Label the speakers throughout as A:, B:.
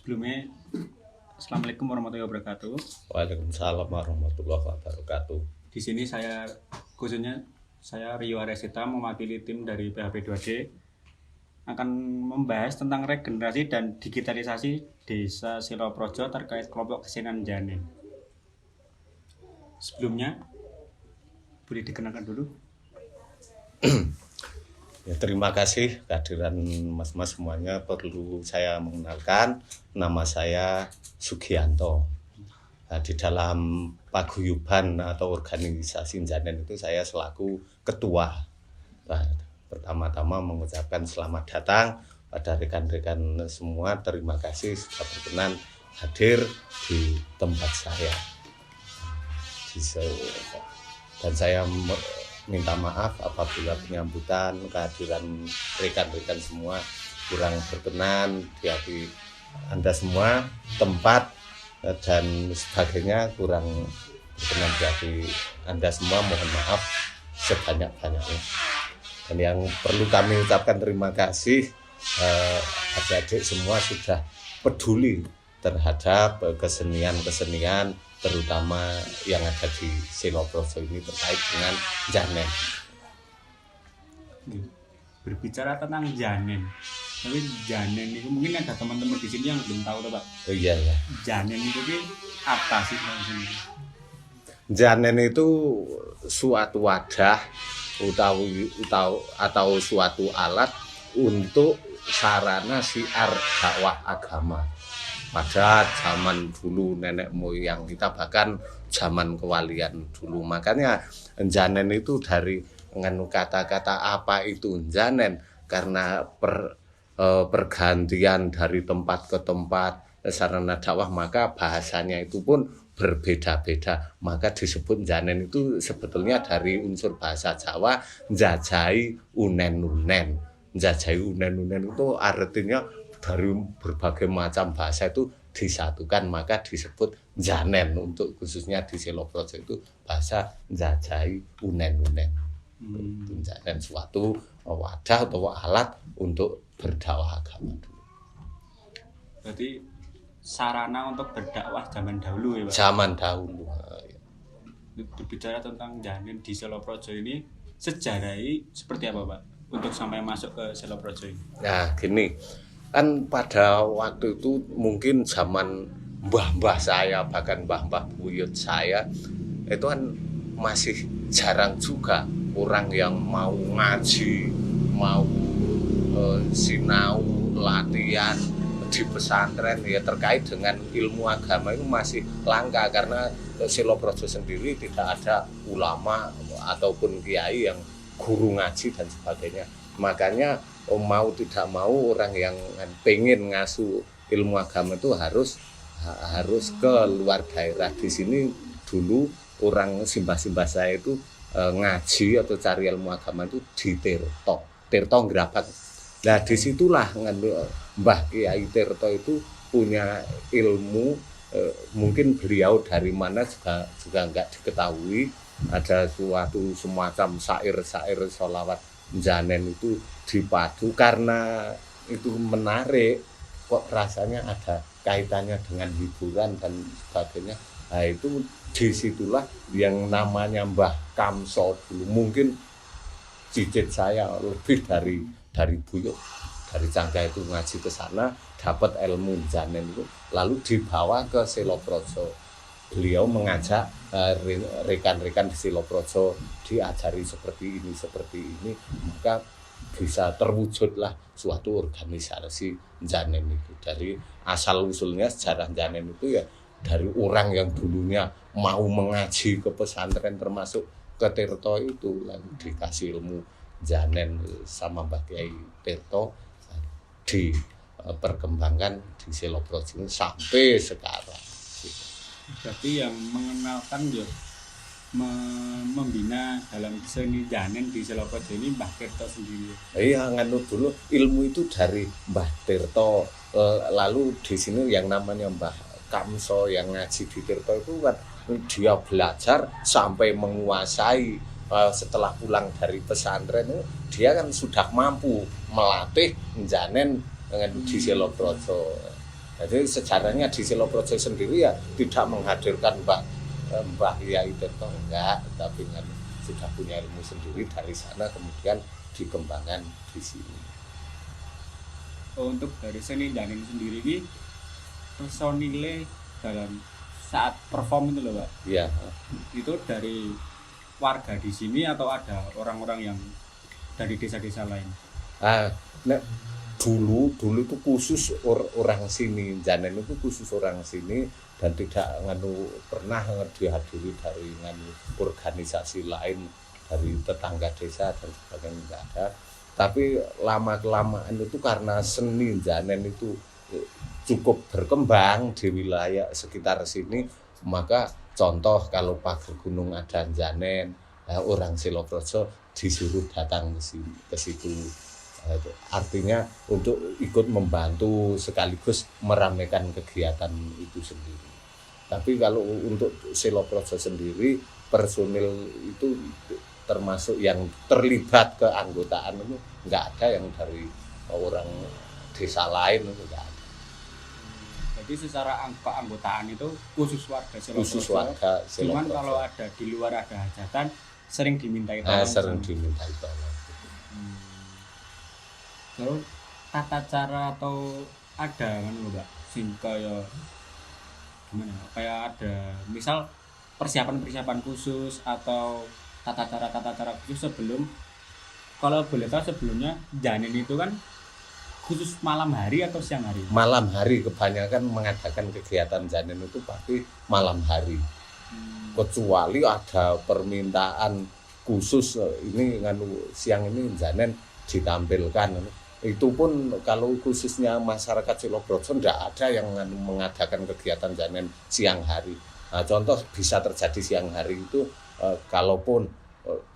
A: Sebelumnya, Assalamualaikum warahmatullahi wabarakatuh.
B: Waalaikumsalam warahmatullahi wabarakatuh.
A: Di sini saya Rio Aresita mewakili tim dari PHP2D akan membahas tentang regenerasi dan digitalisasi Desa Siloprojo terkait kelompok kesenian Janin. Sebelumnya, boleh dikenalkan dulu.
B: Ya, terima kasih kehadiran mas-mas semuanya. Perlu saya mengenalkan, nama saya Sugianto. Nah, di dalam paguyuban atau organisasi Janen itu saya selaku ketua. Nah, pertama-tama mengucapkan selamat datang pada rekan-rekan semua. Terima kasih sudah berkenan hadir di tempat saya. Dan saya minta maaf apabila penyambutan kehadiran rekan-rekan semua kurang berkenan di hati Anda semua, tempat dan sebagainya kurang berkenan di hati Anda semua, mohon maaf sebanyak-banyaknya. Dan yang perlu kami ucapkan terima kasih, adik-adik semua sudah peduli terhadap kesenian-kesenian terutama yang ada di Siloprojo ini terkait dengan Janen.
A: Berbicara tentang Janen, tapi Janen itu mungkin ada teman-teman di sini yang belum tahu, Pak.
B: Oh, iya ya.
A: Janen itu apa sih?
B: Janen itu suatu wadah atau suatu alat untuk sarana siar dakwah agama. Pada zaman dulu nenek moyang kita, bahkan zaman kewalian dulu. Makanya Janen itu dari kata-kata apa itu Janen, karena pergantian dari tempat ke tempat sarana dakwah, maka bahasanya itu pun berbeda-beda. Maka disebut Janen itu sebetulnya dari unsur bahasa Jawa njajai unen-unen. Njajai unen-unen itu artinya dari berbagai macam bahasa itu disatukan, maka disebut Janen. Untuk khususnya di Siloprojo itu bahasa njajai unen-unen. Janen suatu wadah atau alat untuk berdakwah agama dulu.
A: Berarti sarana untuk berdakwah zaman dahulu ya, Pak?
B: Zaman dahulu.
A: Berbicara tentang Janen di Siloprojo ini, sejarahnya seperti apa, Pak? Untuk sampai masuk ke Siloprojo ini.
B: Nah, gini. Kan pada waktu itu mungkin zaman mbah-mbah saya, bahkan mbah-mbah buyut saya, itu kan masih jarang juga orang yang mau ngaji, mau sinau, latihan di pesantren ya terkait dengan ilmu agama itu masih langka, karena Siloprojo sendiri tidak ada ulama ataupun kiai yang guru ngaji dan sebagainya. Makanya mau tidak mau orang yang pengen ngasuh ilmu agama itu harus ke luar daerah. Di sini dulu orang simbah-simbah saya itu ngaji atau cari ilmu agama itu di Tirto Ngrabat. Nah, disitulah Mbah Kiai Tirto itu punya ilmu, mungkin beliau dari mana juga nggak diketahui. Ada suatu semacam syair sholawat Janen itu dipadu, karena itu menarik, kok rasanya ada kaitannya dengan hiburan dan sebagainya. Nah, itu disitulah yang namanya Mbah Kamso dulu, mungkin cicit saya lebih dari buyut, dari Cangga itu ngaji ke sana, dapat ilmu Janen itu, lalu dibawa ke Siloprojo. Beliau mengajak rekan-rekan di Siloprojo, diajari seperti ini, maka bisa terwujudlah suatu organisasi Janen itu. Dari asal usulnya sejarah Janen itu ya dari orang yang dulunya mau mengaji ke pesantren termasuk ke Tirto itu, lalu dikasih ilmu Janen sama Mbah Kiai Tirto, diperkembangkan di Siloprojo sampai sekarang.
A: Berarti yang mengenalkan ya membina dalam seni Janen di Siloprojo ini Mbah Tirto sendiri.
B: Iya, nganut dulu ilmu itu dari Mbah Tirto. Lalu di sini yang namanya Mbah Kamso yang ngaji di Tirto itu kan dia belajar sampai menguasai. Setelah pulang dari pesantren dia kan sudah mampu melatih Janen di Siloprojo. Jadi sejarahnya di Siloprojo sendiri ya tidak menghadirkan Mbah Yai Tirto enggak, tapi kan sudah punya ilmu sendiri dari sana kemudian dikembangkan di sini.
A: Untuk dari seni Janin sendiri ini personilnya dalam saat perform itu loh Pak,
B: Ya,
A: itu dari warga di sini atau ada orang-orang yang dari desa-desa lain?
B: ah, nek dulu itu khusus orang sini, Janen itu khusus orang sini dan tidak pernah dihadiri dari organisasi lain dari tetangga desa dan sebagainya, enggak ada. Tapi lama kelamaan itu karena seni Janen itu cukup berkembang di wilayah sekitar sini, maka contoh kalau pagar gunung ada Janen, orang Siloprojo disuruh datang ke situ. Artinya untuk ikut membantu sekaligus meramaikan kegiatan itu sendiri. Tapi kalau untuk Siloprojo sendiri personil itu termasuk yang terlibat keanggotaan itu nggak ada yang dari orang desa lain, itu nggak ada.
A: Jadi secara keanggotaan itu khusus warga
B: Khusus
A: Siloprojo.
B: warga
A: Cuman
B: Siloprojo.
A: kalau ada di luar ada hajatan sering dimintai tolong.
B: Sering dimintai tolong.
A: Terus tata cara atau ada kan Mbak sing kaya gimana? Kayak ada misal persiapan khusus atau tata cara khusus sebelum, kalau boleh tahu sebelumnya Janin itu kan khusus malam hari atau siang hari?
B: Malam hari kebanyakan mengadakan kegiatan Janin itu pasti malam hari. Kecuali ada permintaan khusus ini siang ini Janin ditampilkan. Itu pun kalau khususnya masyarakat Siloprojo tidak ada yang mengadakan kegiatan Janin siang hari. Nah, contoh bisa terjadi siang hari itu kalaupun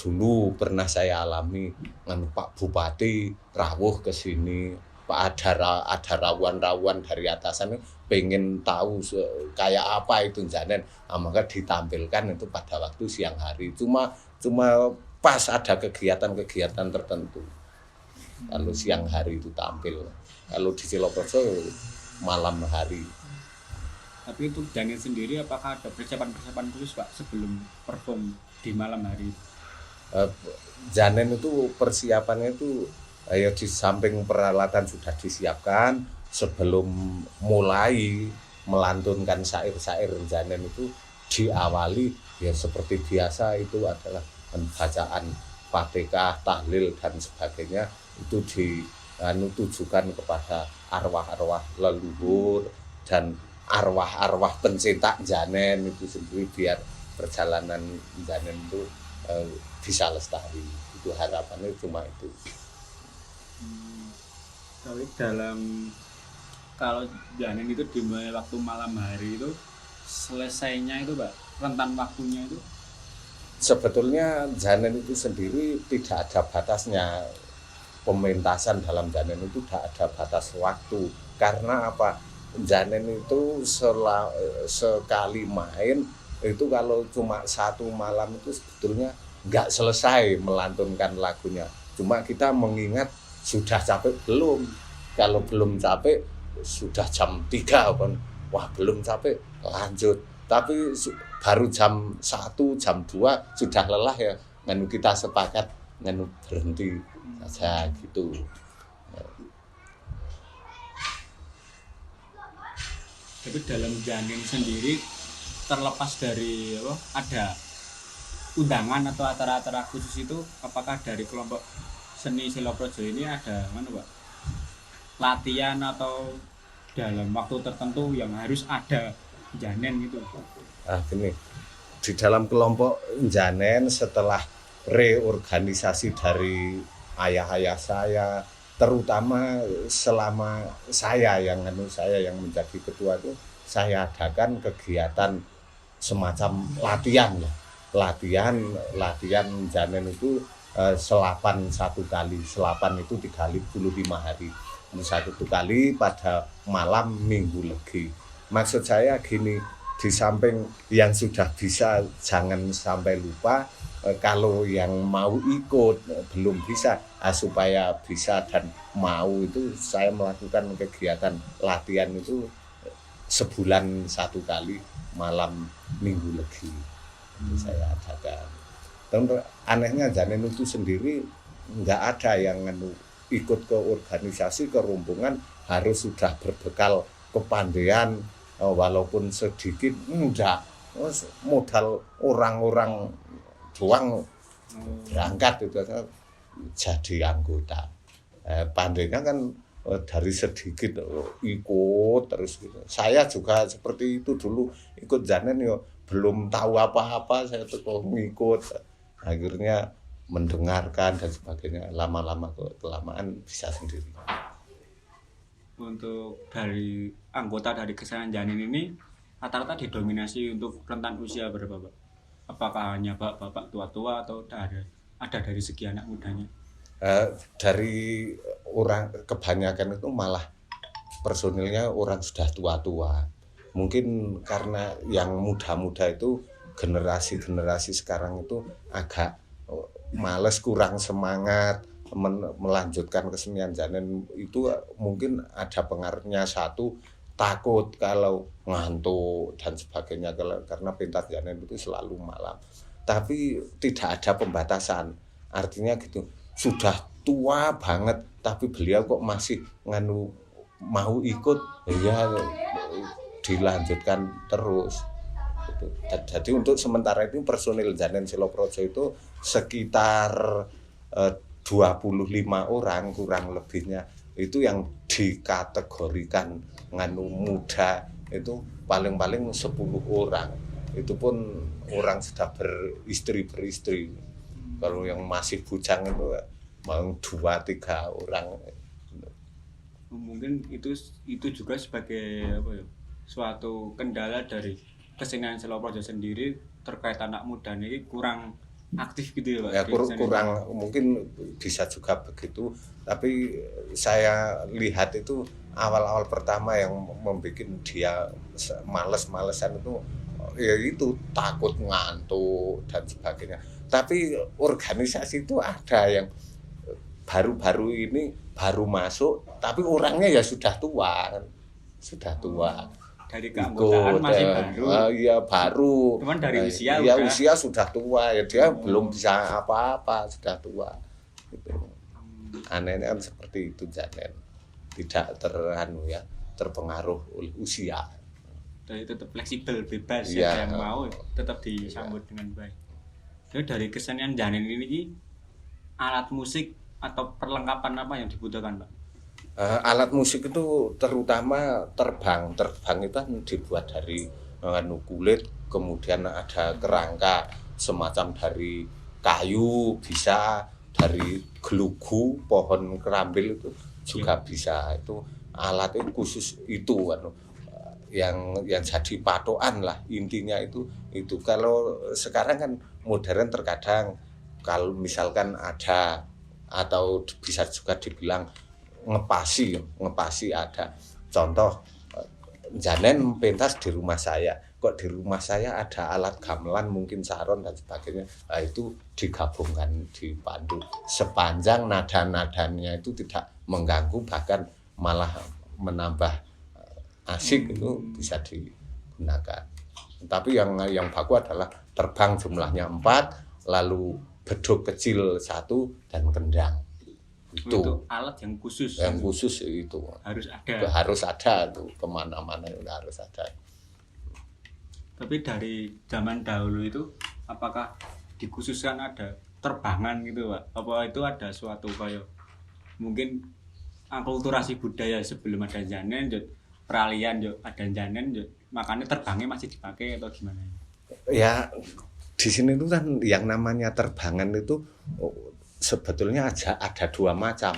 B: dulu pernah saya alami Pak Bupati rawuh ke sini, Pak ada rawan-rawan dari atasan pengen tahu kayak apa itu Janen, nah, maka ditampilkan itu pada waktu siang hari. Cuma pas ada kegiatan-kegiatan tertentu. Kalau siang hari itu tampil. Kalau di Siloprojo malam hari.
A: Tapi untuk Janin sendiri apakah ada persiapan khusus Pak sebelum perform di malam hari?
B: Janen itu persiapannya itu ya di samping peralatan sudah disiapkan sebelum mulai melantunkan syair-syair Janen itu diawali ya seperti biasa itu adalah bacaan Fatihah, tahlil dan sebagainya itu ditujukan kepada arwah-arwah leluhur dan arwah-arwah pencetak Janen itu sendiri biar perjalanan Janen itu bisa lestari. Itu harapannya cuma itu.
A: Tapi kalau Janin itu dimulai waktu malam hari itu selesainya itu Pak, rentan waktunya itu
B: Sebetulnya Janen itu sendiri tidak ada batasnya. Pementasan dalam Janen itu tidak ada batas waktu. Karena apa? Janen itu sekali main itu kalau cuma satu malam itu sebetulnya nggak selesai melantunkan lagunya. Cuma kita mengingat sudah capek belum. Kalau belum capek sudah jam 3 kan. Wah belum capek lanjut. Tapi baru jam 1, jam 2 sudah lelah ya. Kita sepakat berhenti saja gitu.
A: Tapi dalam Janin sendiri terlepas dari ada undangan atau acara-acara khusus itu, apakah dari kelompok seni Siloprojo ini ada Pak, latihan atau dalam waktu tertentu yang harus ada Janen gitu?
B: Gini, di dalam kelompok Janen setelah reorganisasi dari ayah-ayah saya, terutama selama saya yang menjadi ketua itu, saya adakan kegiatan semacam latihan Janen itu selapan satu kali. Selapan itu 35 hari. Satu kali pada malam Minggu Legi. Maksud saya gini, di samping yang sudah bisa jangan sampai lupa, kalau yang mau ikut belum bisa, supaya bisa dan mau itu saya melakukan kegiatan latihan itu sebulan 1 kali malam Minggu Legi itu saya adakan. Dan anehnya Janen itu sendiri nggak ada yang ikut ke organisasi, ke rombongan harus sudah berbekal kepandaian walaupun sedikit, enggak. Modal orang-orang doang berangkat itu jadi anggota. Pandainya kan dari sedikit ikut terus gitu. Saya juga seperti itu dulu ikut Janen ya belum tahu apa-apa, saya tuh ngikut, akhirnya mendengarkan dan sebagainya, lama-lama kelamaan bisa sendiri.
A: Untuk dari anggota dari Kesenian Janin ini rata-rata didominasi untuk rentan usia berapa, Pak? Apakah hanya bapak tua-tua atau ada dari segi anak mudanya?
B: Dari orang kebanyakan itu malah personilnya orang sudah tua-tua. Mungkin karena yang muda-muda itu generasi sekarang itu agak males, kurang semangat melanjutkan kesenian Janen itu, mungkin ada pengaruhnya. Satu, takut kalau ngantuk dan sebagainya karena pentas Janen itu selalu malam. Tapi tidak ada pembatasan, artinya gitu, sudah tua banget tapi beliau kok masih mau ikut, ya dilanjutkan terus gitu. Jadi untuk sementara itu personil Janen Siloprojo itu sekitar 25 orang kurang lebihnya, itu yang dikategorikan muda itu paling-paling 10 orang. Itu pun orang sudah beristri. Kalau yang masih bujang itu mau 2-3 orang.
A: Mungkin itu juga sebagai suatu kendala dari kesenian Siloprojo sendiri terkait anak muda ini kurang aktif gitu ya, Pak?
B: Ya, kurang, mungkin bisa juga begitu. Tapi saya lihat itu awal-awal pertama yang membuat dia males-malesan itu ya itu takut ngantuk dan sebagainya. Tapi organisasi itu ada yang baru-baru ini baru masuk, tapi orangnya ya sudah tua.
A: Dari keanggotaan masih baru.
B: Iya baru.
A: Cuman dari usia
B: ya usia sudah tua ya, dia belum bisa apa-apa, sudah tua. Gitu. Anehnya kan seperti itu Janen. Tidak terpengaruh oleh usia.
A: Jadi tetap fleksibel, bebas,
B: ya,
A: yang mau tetap disambut dengan baik. Jadi dari kesenian Janen ini alat musik atau perlengkapan apa yang dibutuhkan, Pak?
B: Alat musik itu terutama terbang itu kan dibuat dari kulit, kemudian ada kerangka semacam dari kayu, bisa dari gelugu, pohon kerambil itu juga bisa. Itu alat itu khusus itu yang jadi patokan lah intinya itu. Kalau sekarang kan modern, terkadang kalau misalkan ada atau bisa juga dibilang ngepasi ada. Contoh Janen pentas di rumah saya, kok di rumah saya ada alat gamelan, mungkin saron dan sebagainya. Nah, itu digabungkan, dipandu sepanjang nada-nadanya itu tidak mengganggu, bahkan malah menambah asik, itu bisa digunakan. Tapi yang bagus adalah terbang jumlahnya 4, lalu beduk kecil 1 dan kendang. Itu
A: alat yang khusus
B: itu harus ada tuh, kemana-mana itu harus ada.
A: Tapi dari zaman dahulu itu apakah dikhususkan ada terbangan gitu, Pak? Apa itu ada suatu kayak mungkin akulturasi budaya sebelum ada Janen, peralihan ada Janen, makanya terbangnya masih dipakai atau gimana?
B: Ya di sini itu kan yang namanya terbangan itu sebetulnya ada 2 macam.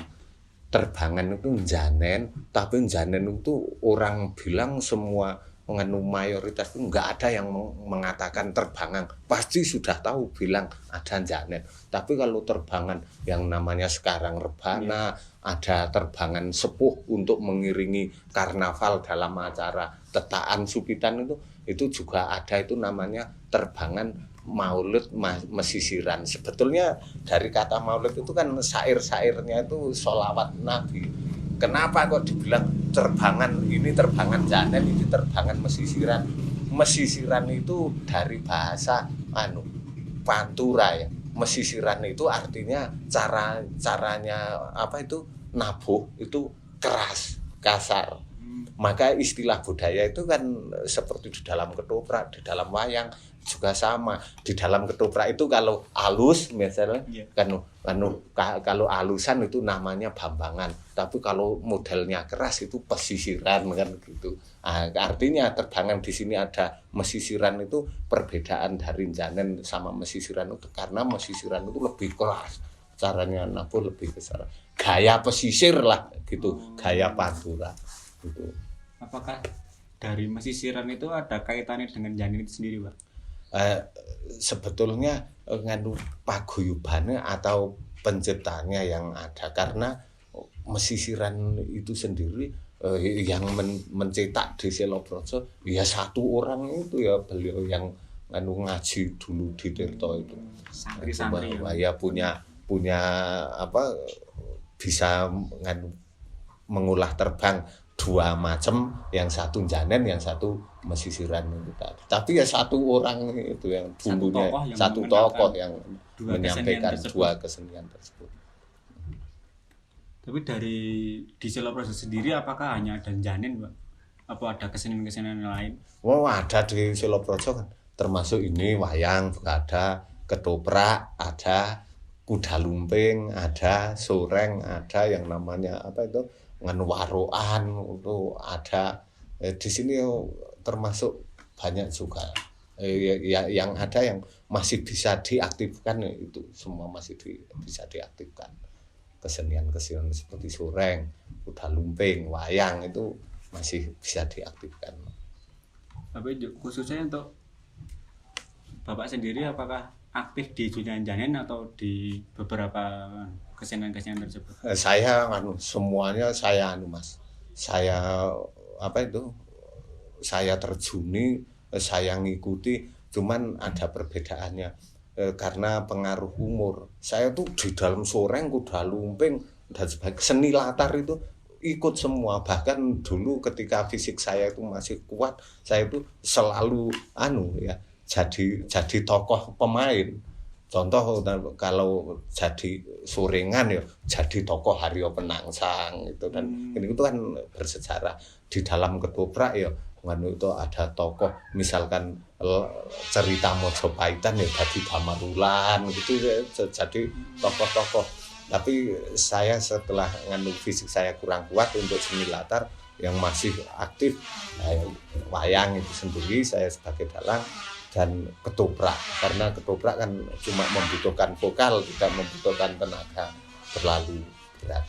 B: Terbangan itu Janen, tapi Janen itu orang bilang semua mayoritas itu nggak ada yang mengatakan terbangan. Pasti sudah tahu bilang ada Janen. Tapi kalau terbangan yang namanya sekarang rebana, ada terbangan sepuh untuk mengiringi karnaval dalam acara Tetaan Supitan itu juga ada, itu namanya terbangan Maulid mesisiran. Sebetulnya dari kata maulid itu kan syair-syairnya itu sholawat Nabi. Kenapa kok dibilang terbangan ini terbangan janen, ini terbangan mesisiran? Mesisiran itu dari bahasa Pantura ya. Mesisiran itu artinya caranya apa itu nabuh itu keras, kasar. Maka istilah budaya itu kan seperti di dalam ketoprak, di dalam wayang juga sama. Di dalam ketoprak itu kalau halus misalnya kalau halusan itu namanya bambangan. Tapi kalau modelnya keras itu pesisiran kan gitu. Nah, artinya terbangan di sini ada mesisiran itu perbedaan dari janen sama mesisiran itu karena mesisiran itu lebih keras. Caranya nabuh lebih besar. Gaya pesisir lah gitu, gaya Pantura gitu.
A: Apakah dari mesisiran itu ada kaitannya dengan janin itu sendiri, Pak?
B: Sebetulnya paguyubannya atau penciptanya yang ada karena mesisiran itu sendiri yang mencetak di Seloprojo ya satu orang itu ya beliau yang ngaji dulu di Tirto itu
A: Santri-santri
B: ya punya apa bisa mengulah terbang dua macam, yang satu janen, yang satu mesisiran itu tadi. Tapi ya satu orang itu yang bumbunya satu tokoh yang menyampaikan dua kesenian tersebut.
A: Tapi di Seloprojo sendiri apakah hanya ada janin, Pak? Apa ada kesenian-kesenian lain?
B: Oh, ada di Seloprojo kan. Termasuk ini wayang ada, ketoprak ada, kuda lumping ada, soreng ada, yang namanya apa itu waroan itu ada. Di sini termasuk banyak juga yang ada yang masih bisa diaktifkan, itu semua masih bisa diaktifkan. Kesenian-kesenian seperti soreng, kuda lumping, wayang itu masih bisa diaktifkan.
A: Tapi khususnya untuk Bapak sendiri apakah aktif di dunia janin atau di beberapa kesenian-kesenian tersebut?
B: Saya semuanya saya Mas. Saya apa itu? Saya terjuni, saya ngikuti, cuman ada perbedaannya karena pengaruh umur. Saya tuh di dalam soreng, kuda lumping dan sebagainya, seni latar itu ikut semua. Bahkan dulu ketika fisik saya itu masih kuat, saya itu selalu jadi tokoh pemain. Contoh kalau jadi sorengan ya jadi tokoh Haryo Penangsang itu, dan ini itu kan bersejarah. Di dalam ketoprak ya itu ada tokoh misalkan cerita Mojopaitan ya jadi Damarulan gitu ya, jadi tokoh-tokoh. Tapi saya setelah fisik saya kurang kuat untuk seni latar, yang masih aktif wayang itu sendiri saya sebagai dalang, dan ketoprak, karena ketoprak kan cuma membutuhkan vokal, tidak membutuhkan tenaga terlalu berat.